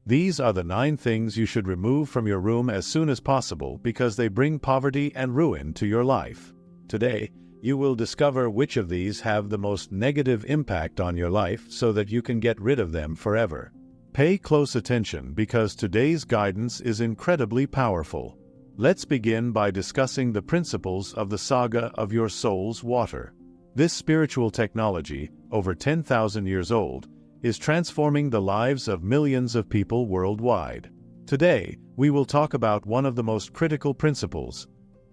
These are the 9 things you should remove from your room as soon as possible because they bring poverty and ruin to your life. Today, you will discover which of these have the most negative impact on your life so that you can get rid of them forever. Pay close attention because today's guidance is incredibly powerful. Let's begin by discussing the principles of the saga of your soul's water. This spiritual technology, over 10,000 years old, is transforming the lives of millions of people worldwide. Today, we will talk about one of the most critical principles.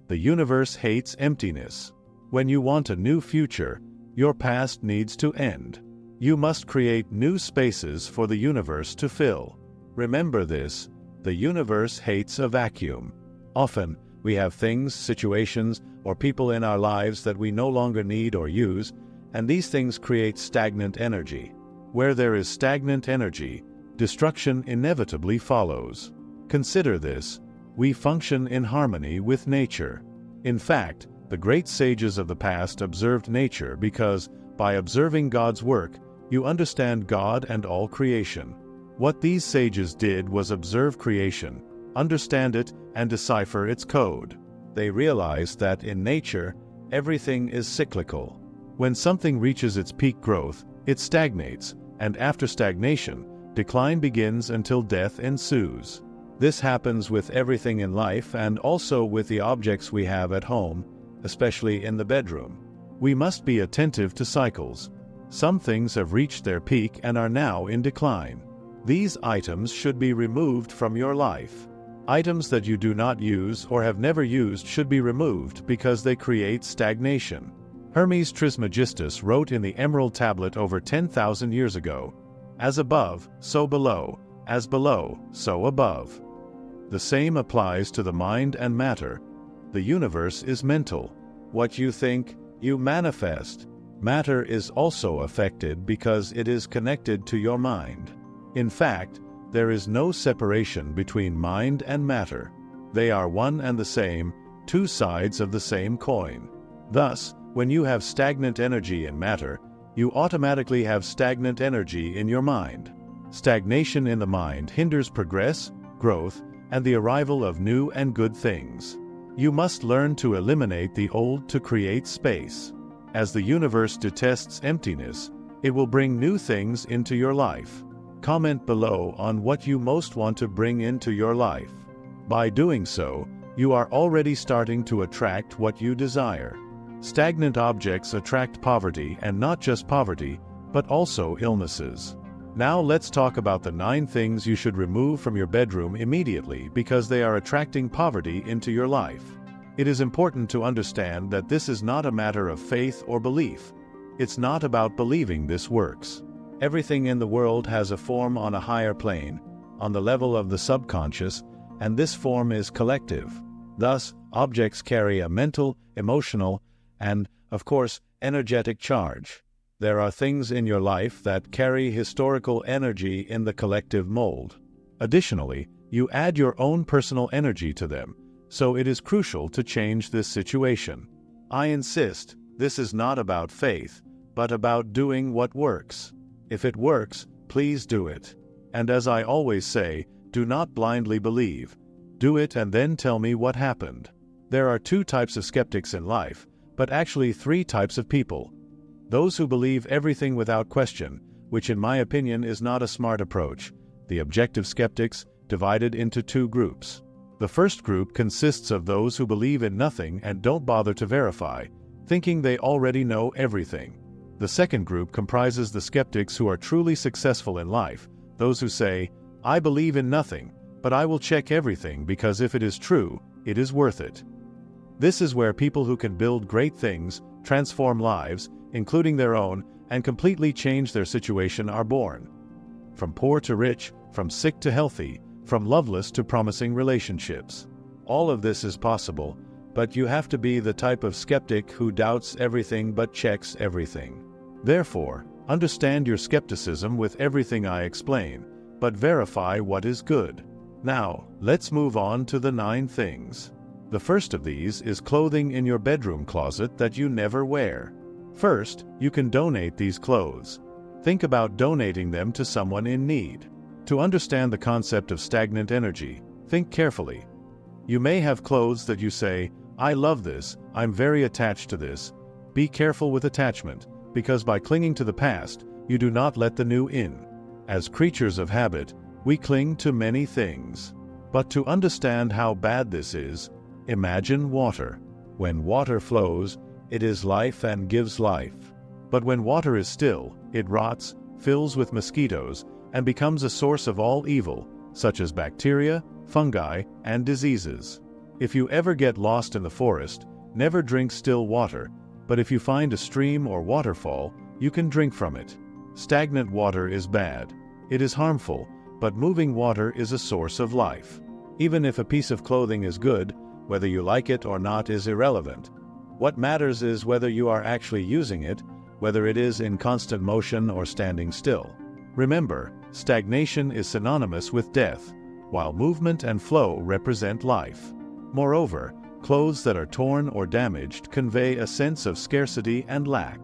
The universe hates emptiness. When you want a new future, your past needs to end. You must create new spaces for the universe to fill. Remember this, the universe hates a vacuum. Often, we have things, situations, or people in our lives that we no longer need or use, and these things create stagnant energy. Where there is stagnant energy, destruction inevitably follows. Consider this, we function in harmony with nature. In fact, the great sages of the past observed nature because, by observing God's work, you understand God and all creation. What these sages did was observe creation, understand it, and decipher its code. They realized that in nature, everything is cyclical. When something reaches its peak growth, it stagnates, and after stagnation, decline begins until death ensues. This happens with everything in life and also with the objects we have at home, especially in the bedroom. We must be attentive to cycles. Some things have reached their peak and are now in decline. These items should be removed from your life. Items that you do not use or have never used should be removed because they create stagnation. Hermes Trismegistus wrote in the Emerald Tablet over 10,000 years ago, "As above, so below, as below, so above." The same applies to the mind and matter. The universe is mental. What you think, you manifest. Matter is also affected because it is connected to your mind. In fact, there is no separation between mind and matter. They are one and the same, 2 sides of the same coin. Thus, when you have stagnant energy in matter, you automatically have stagnant energy in your mind. Stagnation in the mind hinders progress, growth, and the arrival of new and good things. You must learn to eliminate the old to create space. As the universe detests emptiness, it will bring new things into your life. Comment below on what you most want to bring into your life. By doing so, you are already starting to attract what you desire. Stagnant objects attract poverty, and not just poverty, but also illnesses. Now let's talk about the 9 things you should remove from your bedroom immediately because they are attracting poverty into your life. It is important to understand that this is not a matter of faith or belief. It's not about believing this works. Everything in the world has a form on a higher plane, on the level of the subconscious, and this form is collective. Thus, objects carry a mental, emotional, and, of course, energetic charge. There are things in your life that carry historical energy in the collective mold. Additionally, you add your own personal energy to them, so it is crucial to change this situation. I insist, this is not about faith, but about doing what works. If it works, please do it. And as I always say, do not blindly believe. Do it and then tell me what happened. There are 2 types of skeptics in life, but actually 3 types of people. Those who believe everything without question, which in my opinion is not a smart approach. The objective skeptics, divided into 2 groups. The first group consists of those who believe in nothing and don't bother to verify, thinking they already know everything. The second group comprises the skeptics who are truly successful in life, those who say, "I believe in nothing, but I will check everything because if it is true, it is worth it." This is where people who can build great things, transform lives, including their own, and completely change their situation are born. From poor to rich, from sick to healthy, from loveless to promising relationships. All of this is possible, but you have to be the type of skeptic who doubts everything but checks everything. Therefore, understand your skepticism with everything I explain, but verify what is good. Now, let's move on to the 9 things. The first of these is clothing in your bedroom closet that you never wear. First, you can donate these clothes. Think about donating them to someone in need. To understand the concept of stagnant energy, think carefully. You may have clothes that you say, "I love this, I'm very attached to this." Be careful with attachment, because by clinging to the past, you do not let the new in. As creatures of habit, we cling to many things. But to understand how bad this is, imagine water. When water flows, it is life and gives life. But when water is still, it rots, fills with mosquitoes, and becomes a source of all evil, such as bacteria, fungi, and diseases. If you ever get lost in the forest, never drink still water, but if you find a stream or waterfall, you can drink from it. Stagnant water is bad. It is harmful, but moving water is a source of life. Even if a piece of clothing is good, whether you like it or not is irrelevant. What matters is whether you are actually using it, whether it is in constant motion or standing still. Remember, stagnation is synonymous with death, while movement and flow represent life. Moreover, clothes that are torn or damaged convey a sense of scarcity and lack.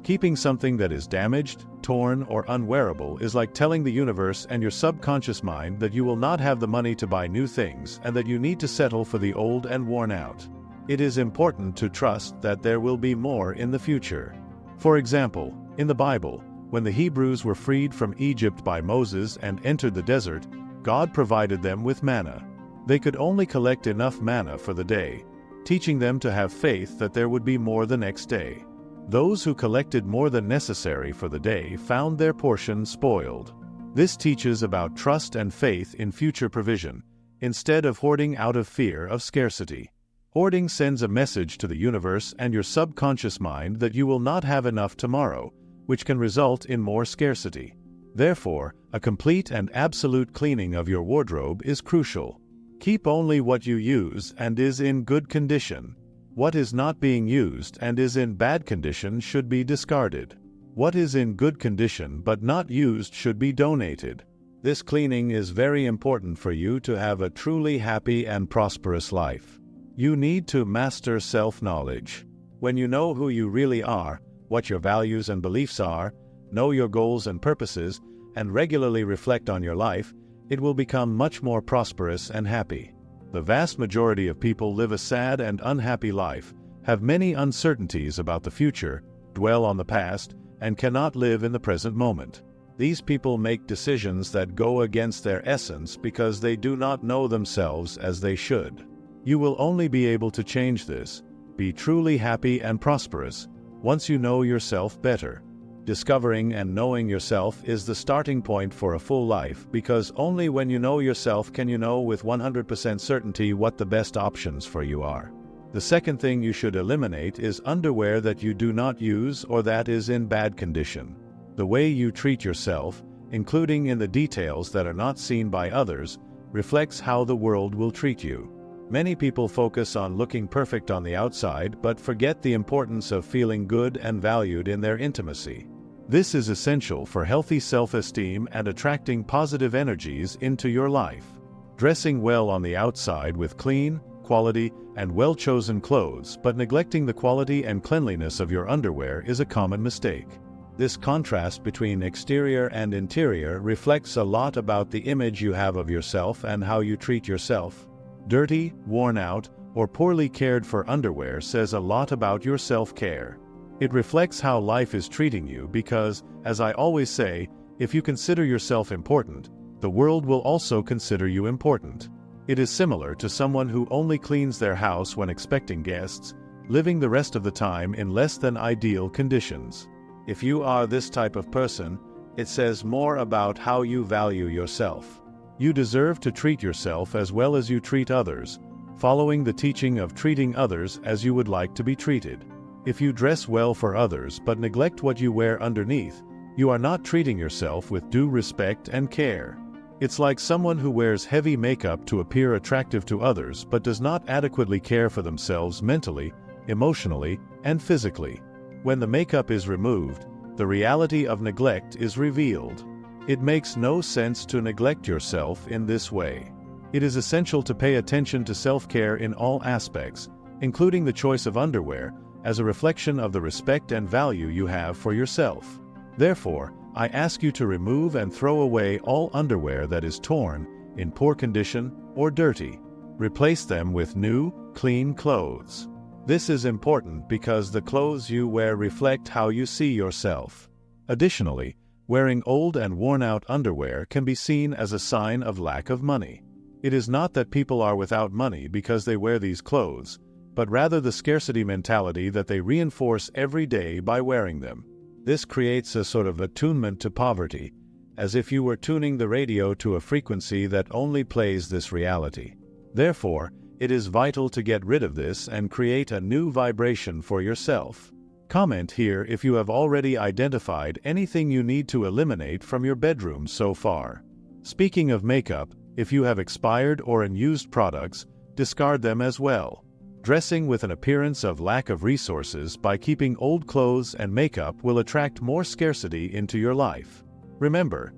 Keeping something that is damaged, torn, or unwearable is like telling the universe and your subconscious mind that you will not have the money to buy new things and that you need to settle for the old and worn out. It is important to trust that there will be more in the future. For example, in the Bible, when the Hebrews were freed from Egypt by Moses and entered the desert, God provided them with manna. They could only collect enough manna for the day, teaching them to have faith that there would be more the next day. Those who collected more than necessary for the day found their portion spoiled. This teaches about trust and faith in future provision, instead of hoarding out of fear of scarcity. Hoarding sends a message to the universe and your subconscious mind that you will not have enough tomorrow, which can result in more scarcity. Therefore, a complete and absolute cleaning of your wardrobe is crucial. Keep only what you use and is in good condition. What is not being used and is in bad condition should be discarded. What is in good condition but not used should be donated. This cleaning is very important for you to have a truly happy and prosperous life. You need to master self-knowledge. When you know who you really are, what your values and beliefs are, know your goals and purposes, and regularly reflect on your life, it will become much more prosperous and happy. The vast majority of people live a sad and unhappy life, have many uncertainties about the future, dwell on the past, and cannot live in the present moment. These people make decisions that go against their essence because they do not know themselves as they should. You will only be able to change this, be truly happy and prosperous, once you know yourself better. Discovering and knowing yourself is the starting point for a full life, because only when you know yourself can you know with 100% certainty what the best options for you are. The second thing you should eliminate is underwear that you do not use or that is in bad condition. The way you treat yourself, including in the details that are not seen by others, reflects how the world will treat you. Many people focus on looking perfect on the outside but forget the importance of feeling good and valued in their intimacy. This is essential for healthy self-esteem and attracting positive energies into your life. Dressing well on the outside with clean, quality, and well-chosen clothes but neglecting the quality and cleanliness of your underwear is a common mistake. This contrast between exterior and interior reflects a lot about the image you have of yourself and how you treat yourself. Dirty, worn out, or poorly cared for underwear says a lot about your self-care. It reflects how life is treating you because, as I always say, if you consider yourself important, the world will also consider you important. It is similar to someone who only cleans their house when expecting guests, living the rest of the time in less than ideal conditions. If you are this type of person, it says more about how you value yourself. You deserve to treat yourself as well as you treat others, following the teaching of treating others as you would like to be treated. If you dress well for others but neglect what you wear underneath, you are not treating yourself with due respect and care. It's like someone who wears heavy makeup to appear attractive to others but does not adequately care for themselves mentally, emotionally, and physically. When the makeup is removed, the reality of neglect is revealed. It makes no sense to neglect yourself in this way. It is essential to pay attention to self-care in all aspects, including the choice of underwear, as a reflection of the respect and value you have for yourself. Therefore, I ask you to remove and throw away all underwear that is torn, in poor condition, or dirty. Replace them with new, clean clothes. This is important because the clothes you wear reflect how you see yourself. Additionally, wearing old and worn-out underwear can be seen as a sign of lack of money. It is not that people are without money because they wear these clothes, but rather the scarcity mentality that they reinforce every day by wearing them. This creates a sort of attunement to poverty, as if you were tuning the radio to a frequency that only plays this reality. Therefore, it is vital to get rid of this and create a new vibration for yourself. Comment here if you have already identified anything you need to eliminate from your bedroom so far. Speaking of makeup, if you have expired or unused products, discard them as well. Dressing with an appearance of lack of resources by keeping old clothes and makeup will attract more scarcity into your life. Remember,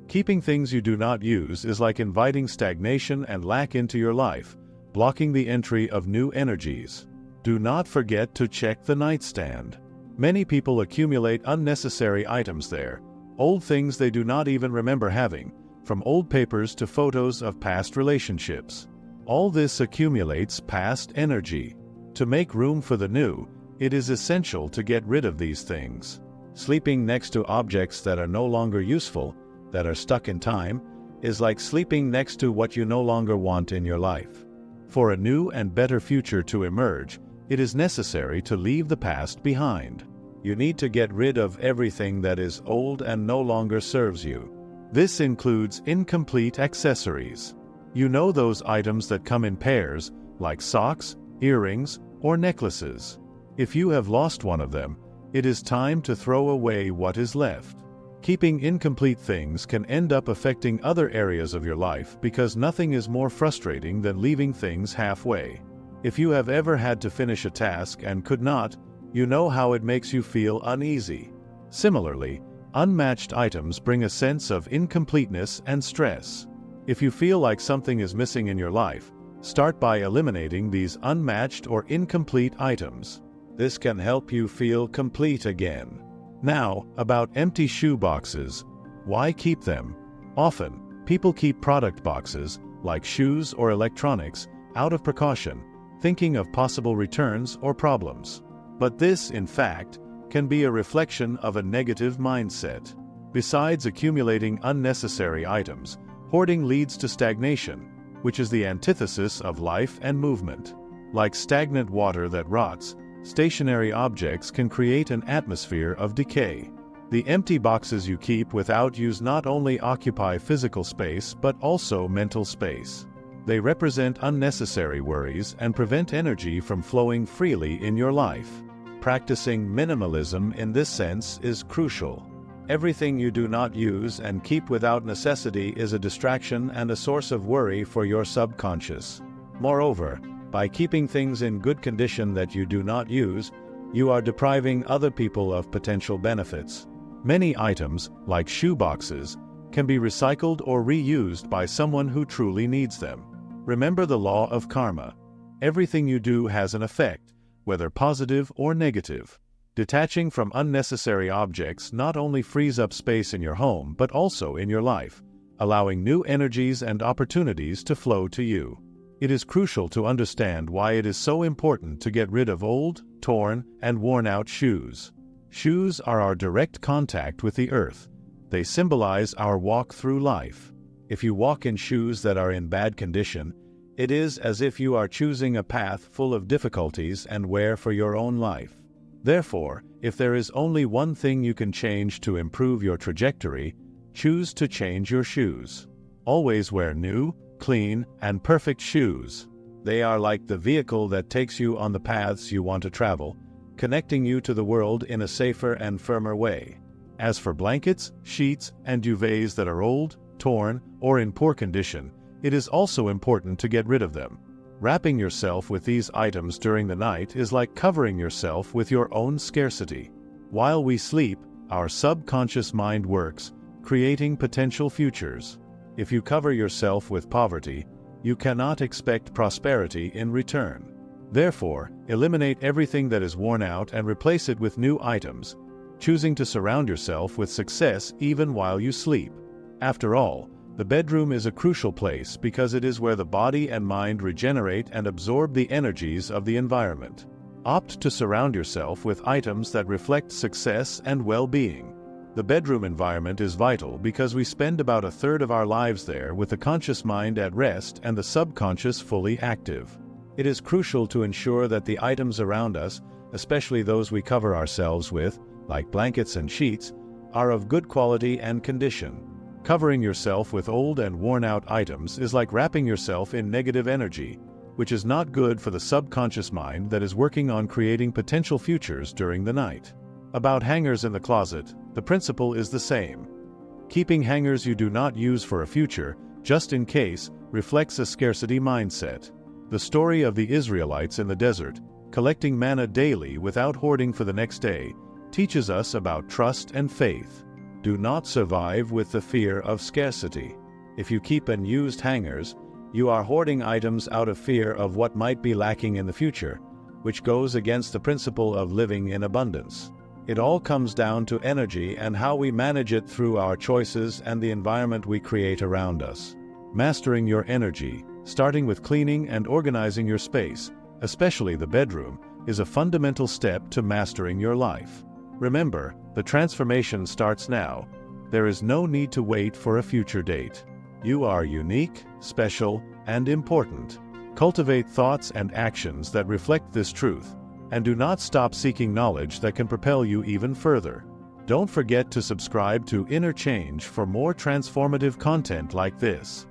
keeping things you do not use is like inviting stagnation and lack into your life, blocking the entry of new energies. Do not forget to check the nightstand. Many people accumulate unnecessary items there, old things they do not even remember having, from old papers to photos of past relationships. All this accumulates past energy. To make room for the new, it is essential to get rid of these things. Sleeping next to objects that are no longer useful, that are stuck in time, is like sleeping next to what you no longer want in your life. For a new and better future to emerge, it is necessary to leave the past behind. You need to get rid of everything that is old and no longer serves you. This includes incomplete accessories. You know those items that come in pairs, like socks, earrings, or necklaces. If you have lost one of them, it is time to throw away what is left. Keeping incomplete things can end up affecting other areas of your life because nothing is more frustrating than leaving things halfway. If you have ever had to finish a task and could not, you know how it makes you feel uneasy. Similarly, unmatched items bring a sense of incompleteness and stress. If you feel like something is missing in your life, start by eliminating these unmatched or incomplete items. This can help you feel complete again. Now, about empty shoe boxes. Why keep them? Often, people keep product boxes, like shoes or electronics, out of precaution, thinking of possible returns or problems. But this, in fact, can be a reflection of a negative mindset. Besides accumulating unnecessary items, hoarding leads to stagnation, which is the antithesis of life and movement. Like stagnant water that rots, stationary objects can create an atmosphere of decay. The empty boxes you keep without use not only occupy physical space but also mental space. They represent unnecessary worries and prevent energy from flowing freely in your life. Practicing minimalism in this sense is crucial. Everything you do not use and keep without necessity is a distraction and a source of worry for your subconscious. Moreover, by keeping things in good condition that you do not use, you are depriving other people of potential benefits. Many items, like shoe boxes, can be recycled or reused by someone who truly needs them. Remember the law of karma. Everything you do has an effect, whether positive or negative. Detaching from unnecessary objects not only frees up space in your home but also in your life, allowing new energies and opportunities to flow to you. It is crucial to understand why it is so important to get rid of old, torn, and worn-out shoes. Shoes are our direct contact with the earth. They symbolize our walk through life. If you walk in shoes that are in bad condition, it is as if you are choosing a path full of difficulties and wear for your own life. Therefore, if there is only one thing you can change to improve your trajectory, choose to change your shoes. Always wear new, clean, and perfect shoes. They are like the vehicle that takes you on the paths you want to travel, connecting you to the world in a safer and firmer way. As for blankets, sheets, and duvets that are old, torn, or in poor condition, it is also important to get rid of them. Wrapping yourself with these items during the night is like covering yourself with your own scarcity. While we sleep, our subconscious mind works, creating potential futures. If you cover yourself with poverty, you cannot expect prosperity in return. Therefore, eliminate everything that is worn out and replace it with new items. choosing to surround yourself with success even while you sleep. After all, the bedroom is a crucial place because it is where the body and mind regenerate and absorb the energies of the environment. Opt to surround yourself with items that reflect success and well-being. The bedroom environment is vital because we spend about a third of our lives there with the conscious mind at rest and the subconscious fully active. It is crucial to ensure that the items around us, especially those we cover ourselves with, like blankets and sheets, are of good quality and condition. Covering yourself with old and worn-out items is like wrapping yourself in negative energy, which is not good for the subconscious mind that is working on creating potential futures during the night. About hangers in the closet, the principle is the same. Keeping hangers you do not use for a future, just in case, reflects a scarcity mindset. The story of the Israelites in the desert, collecting manna daily without hoarding for the next day, teaches us about trust and faith. Do not survive with the fear of scarcity. If you keep unused hangers, you are hoarding items out of fear of what might be lacking in the future, which goes against the principle of living in abundance. It all comes down to energy and how we manage it through our choices and the environment we create around us. Mastering your energy, starting with cleaning and organizing your space, especially the bedroom, is a fundamental step to mastering your life. Remember, the transformation starts now. There is no need to wait for a future date. You are unique, special, and important. Cultivate thoughts and actions that reflect this truth, and do not stop seeking knowledge that can propel you even further. Don't forget to subscribe to Inner Change for more transformative content like this.